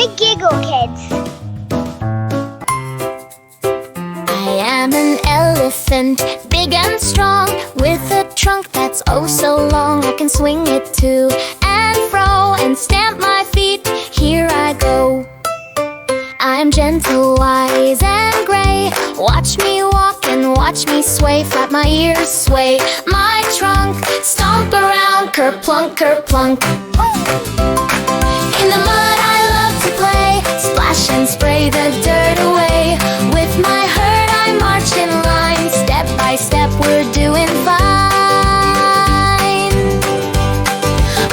The Giggle Kids. I am an elephant, big and strong, with a trunk that's oh so long. I can swing it to and fro and stamp my feet. Here I go. I'm gentle, wise and gray. Watch me walk and watch me sway. Flap my ears, sway my trunk. Stomp around, kerplunk, kerplunk. In the mud I love to play, splash and spray the dirt away. With my herd I march in line, step by step we're doing fine.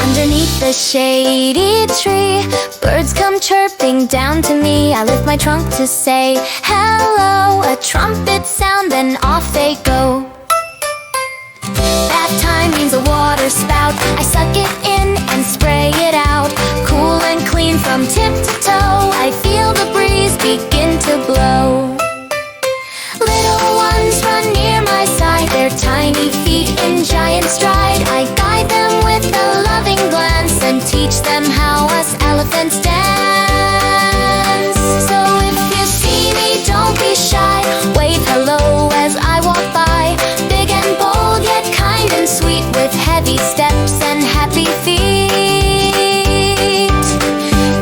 Underneath the shady tree, birds come chirping down to me. I lift my trunk to say hello, a trumpet sound, then off they go. That time means a water spout. I suck it in and spray it out, cool and clean from tip to toe. I feel the breeze begin to blow. Little ones run near my side, their tiny feet in giant stride. I guide them with a loving glance and teach them how us elephants dance. So if you see me, don't be shy, wave hello as I walk by. Big and bold, yet kind and sweet, with heavy steps and happy feet.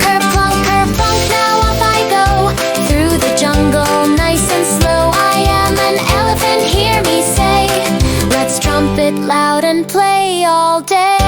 Kerplunk, kerplunk, now off I go, through the jungle, nice and slow. I am an elephant, hear me say, let's trumpet loud and play all day.